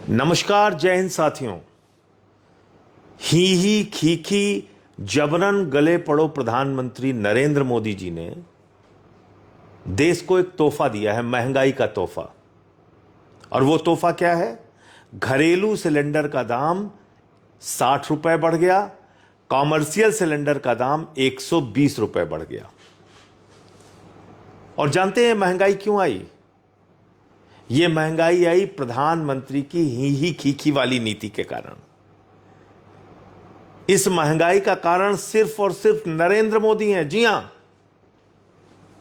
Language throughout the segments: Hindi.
नमस्कार, जय हिंद साथियों। ही खीखी जबरन गले पड़ो प्रधानमंत्री नरेंद्र मोदी जी ने देश को एक तोहफा दिया है, महंगाई का तोहफा। और वो तोहफा क्या है? घरेलू सिलेंडर का दाम 60 रुपए बढ़ गया, कॉमर्शियल सिलेंडर का दाम 120 रुपए बढ़ गया। और जानते हैं महंगाई क्यों आई? ये महंगाई आई प्रधानमंत्री की ही खीखी वाली नीति के कारण। इस महंगाई का कारण सिर्फ और सिर्फ नरेंद्र मोदी हैं। जी हां,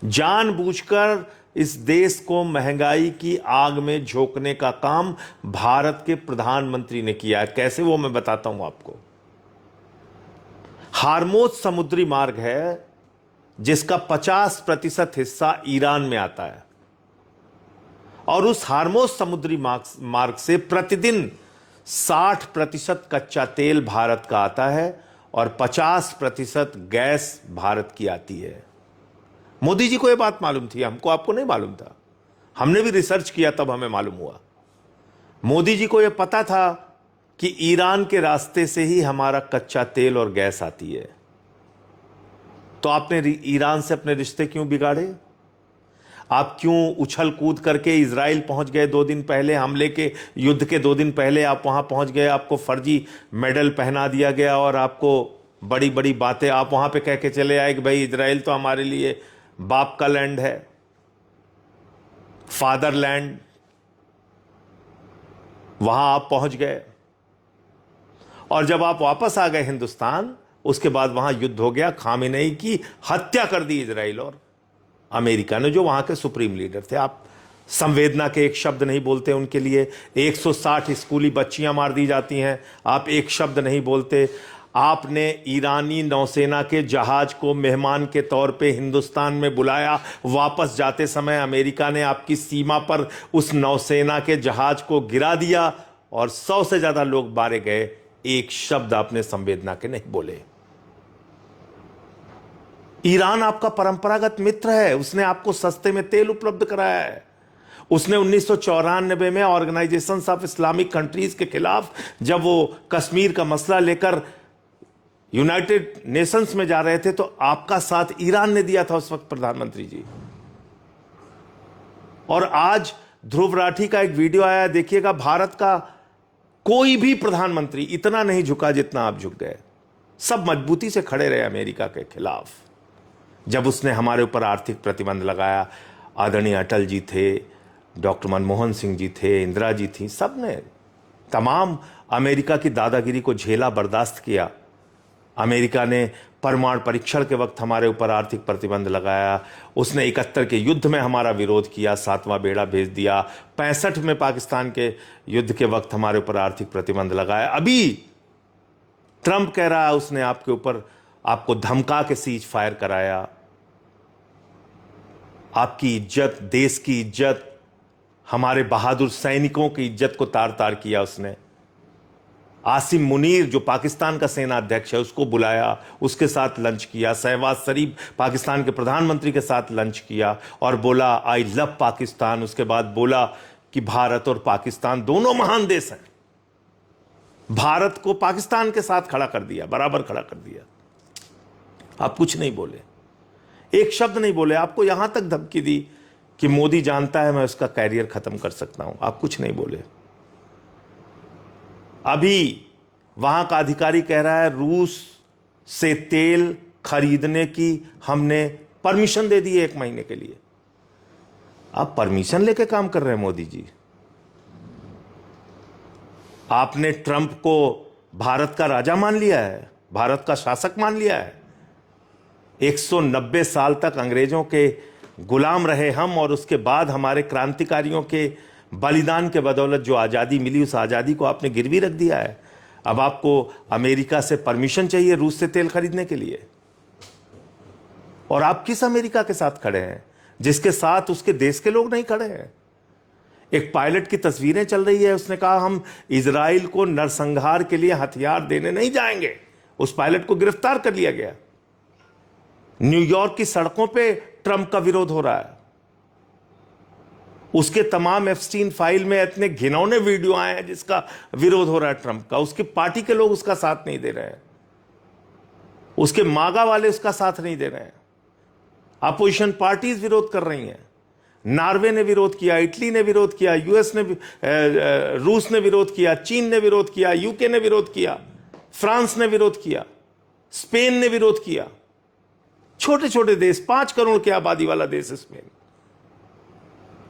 जानबूझकर इस देश को महंगाई की आग में झोंकने का काम भारत के प्रधानमंत्री ने किया है। कैसे, वो मैं बताता हूं आपको। हार्मोज समुद्री मार्ग है जिसका 50% हिस्सा ईरान में आता है, और उस हार्मोज समुद्री मार्ग से प्रतिदिन 60% कच्चा तेल भारत का आता है और 50% गैस भारत की आती है। मोदी जी को यह बात मालूम थी, हमको आपको नहीं मालूम था। हमने भी रिसर्च किया, तब हमें मालूम हुआ। मोदी जी को यह पता था कि ईरान के रास्ते से ही हमारा कच्चा तेल और गैस आती है। तो आपने ईरान से अपने रिश्ते क्यों बिगाड़े? आप क्यों उछल कूद करके इजराइल पहुंच गए? 2 दिन पहले हमले के, युद्ध के 2 दिन पहले आप वहां पहुंच गए, आपको फर्जी मेडल पहना दिया गया और आपको बड़ी बड़ी बातें आप वहां पे कह के चले आए कि भाई इजराइल तो हमारे लिए बाप का लैंड है, फादरलैंड। वहां आप पहुंच गए और जब आप वापस आ गए हिंदुस्तान, उसके बाद वहां युद्ध हो गया। खामेनेई की हत्या कर दी इजराइल और अमेरिका ने, जो वहां के सुप्रीम लीडर थे। आप संवेदना के एक शब्द नहीं बोलते उनके लिए। 160 स्कूली बच्चियां मार दी जाती हैं, आप एक शब्द नहीं बोलते। आपने ईरानी नौसेना के जहाज को मेहमान के तौर पे हिंदुस्तान में बुलाया। वापस जाते समय अमेरिका ने आपकी सीमा पर उस नौसेना के जहाज को गिरा दिया और 100 से ज्यादा लोग मारे गए। एक शब्द आपने संवेदना के नहीं बोले। ईरान आपका परंपरागत मित्र है, उसने आपको सस्ते में तेल उपलब्ध कराया है। उसने 1994 में ऑर्गेनाइजेशन ऑफ इस्लामिक कंट्रीज के खिलाफ, जब वो कश्मीर का मसला लेकर यूनाइटेड नेशंस में जा रहे थे, तो आपका साथ ईरान ने दिया था उस वक्त, प्रधानमंत्री जी। और आज ध्रुव राठी का एक वीडियो आया, देखिएगा। भारत का कोई भी प्रधानमंत्री इतना नहीं झुका जितना आप झुक गए। सब मजबूती से खड़े रहे अमेरिका के खिलाफ। जब उसने हमारे ऊपर आर्थिक प्रतिबंध लगाया, आदरणीय अटल जी थे, डॉक्टर मनमोहन सिंह जी थे, इंदिरा जी थी, सब ने तमाम अमेरिका की दादागिरी को झेला, बर्दाश्त किया। अमेरिका ने परमाणु परीक्षण के वक्त हमारे ऊपर आर्थिक प्रतिबंध लगाया। उसने 71 के युद्ध में हमारा विरोध किया, 7वां बेड़ा भेज दिया। 65 में पाकिस्तान के युद्ध के वक्त हमारे ऊपर आर्थिक प्रतिबंध लगाया। अभी ट्रंप कह रहा है उसने आपके ऊपर, आपको धमका के सीज फायर कराया। आपकी इज्जत, देश की इज्जत, हमारे बहादुर सैनिकों की इज्जत को तार तार किया उसने। आसिम मुनीर, जो पाकिस्तान का सेना अध्यक्ष है, उसको बुलाया, उसके साथ लंच किया। शहबाज शरीफ पाकिस्तान के प्रधानमंत्री के साथ लंच किया और बोला आई लव पाकिस्तान। उसके बाद बोला कि भारत और पाकिस्तान दोनों महान देश हैं। भारत को पाकिस्तान के साथ खड़ा कर दिया, बराबर खड़ा कर दिया। आप कुछ नहीं बोले, एक शब्द नहीं बोले। आपको यहां तक धमकी दी कि मोदी जानता है मैं उसका कैरियर खत्म कर सकता हूं। आप कुछ नहीं बोले। अभी वहां का अधिकारी कह रहा है रूस से तेल खरीदने की हमने परमिशन दे दी है 1 महीने के लिए। आप परमिशन लेके काम कर रहे हैं मोदी जी। आपने ट्रंप को भारत का राजा मान लिया है, भारत का शासक मान लिया है। 190 साल तक अंग्रेजों के गुलाम रहे हम, और उसके बाद हमारे क्रांतिकारियों के बलिदान के बदौलत जो आज़ादी मिली, उस आज़ादी को आपने गिरवी रख दिया है। अब आपको अमेरिका से परमिशन चाहिए रूस से तेल खरीदने के लिए। और आप किस अमेरिका के साथ खड़े हैं जिसके साथ उसके देश के लोग नहीं खड़े हैं? एक पायलट की तस्वीरें चल रही है, उसने कहा हम इजराइल को नरसंहार के लिए हथियार देने नहीं जाएंगे। उस पायलट को गिरफ्तार कर लिया गया। न्यूयॉर्क की सड़कों पे ट्रंप का विरोध हो रहा है। उसके तमाम एप्स्टीन फाइल में इतने घिनौने वीडियो आए हैं जिसका विरोध हो रहा है ट्रंप का। उसकी पार्टी के लोग उसका साथ नहीं दे रहे हैं, उसके मागा वाले उसका साथ नहीं दे रहे हैं, अपोजिशन पार्टीज विरोध कर रही हैं। नॉर्वे ने विरोध किया, इटली ने विरोध किया, यूएस ने, रूस ने विरोध किया, चीन ने विरोध किया, यूके ने विरोध किया, फ्रांस ने विरोध किया, स्पेन ने विरोध किया। छोटे छोटे देश, 5 करोड़ की आबादी वाला देश है स्पेन।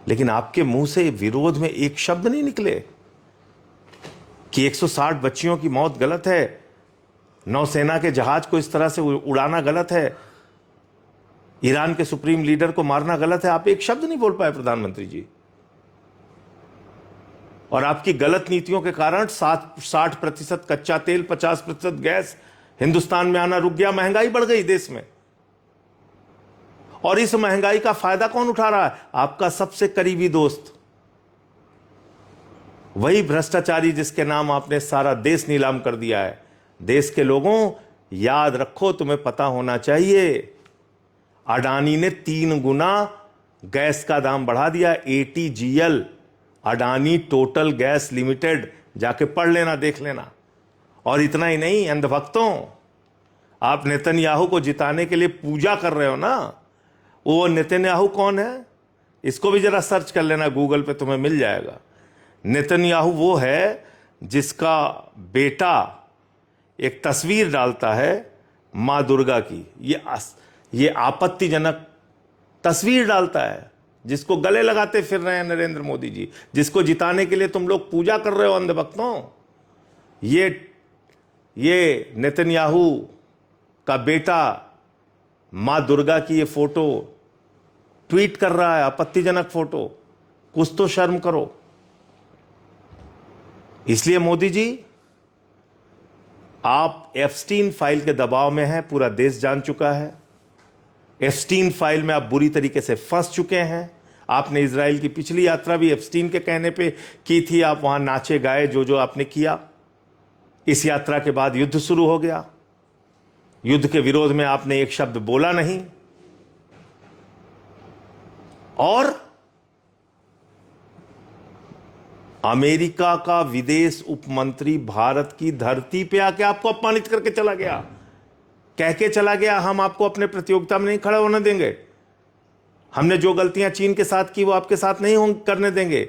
लेकिन आपके मुंह से विरोध में एक शब्द नहीं निकले कि 160 बच्चियों की मौत गलत है, नौसेना के जहाज को इस तरह से उड़ाना गलत है, ईरान के सुप्रीम लीडर को मारना गलत है। आप एक शब्द नहीं बोल पाए प्रधानमंत्री जी। और आपकी गलत नीतियों के कारण 60% कच्चा तेल, 50% गैस हिंदुस्तान में आना रुक गया, महंगाई बढ़ गई देश में। और इस महंगाई का फायदा कौन उठा रहा है? आपका सबसे करीबी दोस्त, वही भ्रष्टाचारी जिसके नाम आपने सारा देश नीलाम कर दिया है। देश के लोगों, याद रखो, तुम्हें पता होना चाहिए, अडानी ने 3 गुना गैस का दाम बढ़ा दिया। ATGL, Adani total gas limited, जाके पढ़ लेना, देख लेना। और इतना ही नहीं, अंधभक्तों, आप नेतन्याहू को जिताने के लिए पूजा कर रहे हो ना। वो नेतन्याहू कौन है? इसको भी जरा सर्च कर लेना गूगल पे, तुम्हें मिल जाएगा। नेतन्याहू वो है जिसका बेटा एक तस्वीर डालता है मां दुर्गा की, ये आपत्तिजनक तस्वीर डालता है, जिसको गले लगाते फिर रहे हैं नरेंद्र मोदी जी, जिसको जिताने के लिए तुम लोग पूजा कर रहे हो अंधभक्तों। ये नेतन्याहू का बेटा मां दुर्गा की ये फोटो ट्वीट कर रहा है, आपत्तिजनक फोटो। कुछ तो शर्म करो। इसलिए मोदी जी, आप एप्स्टीन फाइल के दबाव में हैं, पूरा देश जान चुका है। एप्स्टीन फाइल में आप बुरी तरीके से फंस चुके हैं। आपने इजराइल की पिछली यात्रा भी एप्स्टीन के कहने पे की थी, आप वहां नाचे गाए, जो जो आपने किया। इस यात्रा के बाद युद्ध शुरू हो गया। युद्ध के विरोध में आपने एक शब्द बोला नहीं। और अमेरिका का विदेश उपमंत्री भारत की धरती पे आके आपको अपमानित करके चला गया, कह के चला गया, हम आपको अपने प्रतियोगिता में नहीं खड़ा होने देंगे, हमने जो गलतियां चीन के साथ की वो आपके साथ नहीं करने देंगे।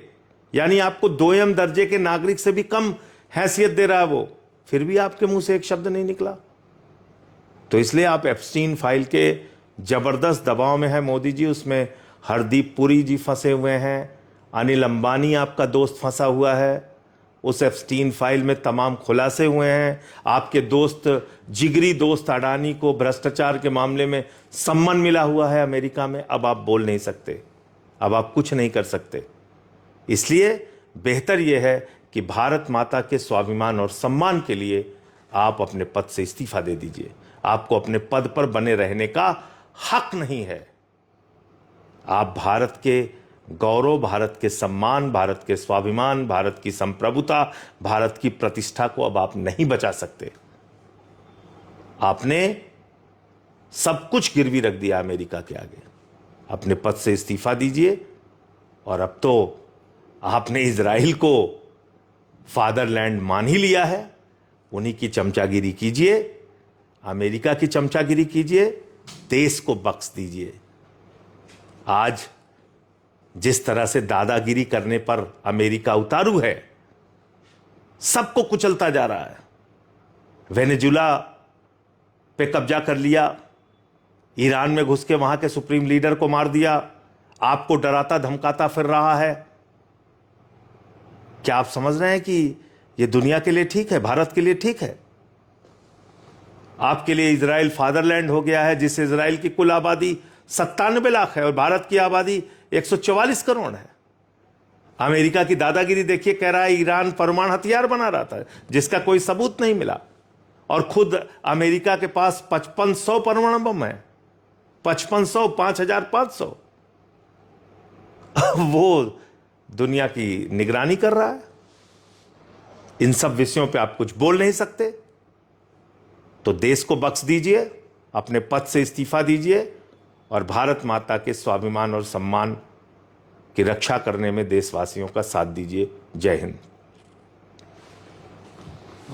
यानी आपको 2M दर्जे के नागरिक से भी कम हैसियत दे रहा है वो। फिर भी आपके मुंह से एक शब्द नहीं निकला। तो इसलिए आप एप्स्टीन फाइल के जबरदस्त दबाव में है मोदी जी। उसमें हरदीप पुरी जी फंसे हुए हैं, अनिल अंबानी आपका दोस्त फंसा हुआ है। उस एप्स्टीन फाइल में तमाम खुलासे हुए हैं। आपके दोस्त, जिगरी दोस्त अडानी को भ्रष्टाचार के मामले में सम्मान मिला हुआ है अमेरिका में। अब आप बोल नहीं सकते, अब आप कुछ नहीं कर सकते। इसलिए बेहतर यह है कि भारत माता के स्वाभिमान और सम्मान के लिए आप अपने पद से इस्तीफा दे दीजिए। आपको अपने पद पर बने रहने का हक नहीं है। आप भारत के गौरव, भारत के सम्मान, भारत के स्वाभिमान, भारत की संप्रभुता, भारत की प्रतिष्ठा को अब आप नहीं बचा सकते। आपने सब कुछ गिरवी रख दिया अमेरिका के आगे। अपने पद से इस्तीफा दीजिए। और अब तो आपने इजराइल को फादरलैंड मान ही लिया है। उन्हीं की चमचागिरी कीजिए, अमेरिका की चमचागिरी कीजिए, देश को बख्श दीजिए। आज जिस तरह से दादागिरी करने पर अमेरिका उतारू है, सबको कुचलता जा रहा है। वेनेजुला पे कब्जा कर लिया, ईरान में घुस के वहां के सुप्रीम लीडर को मार दिया, आपको डराता धमकाता फिर रहा है। क्या आप समझ रहे हैं कि यह दुनिया के लिए ठीक है, भारत के लिए ठीक है? आपके लिए इजराइल फादरलैंड हो गया है, जिस इजराइल की कुल आबादी 97 लाख है और भारत की आबादी 144 करोड़ है। अमेरिका की दादागिरी देखिए, कह रहा है ईरान परमाणु हथियार बना रहा था, जिसका कोई सबूत नहीं मिला। और खुद अमेरिका के पास 5500 परमाणु बम है, 5500, 5500। वो दुनिया की निगरानी कर रहा है। इन सब विषयों पे आप कुछ बोल नहीं सकते। तो देश को बख्श दीजिए, अपने पद से इस्तीफा दीजिए और भारत माता के स्वाभिमान और सम्मान कि रक्षा करने में देशवासियों का साथ दीजिए। जय हिंद।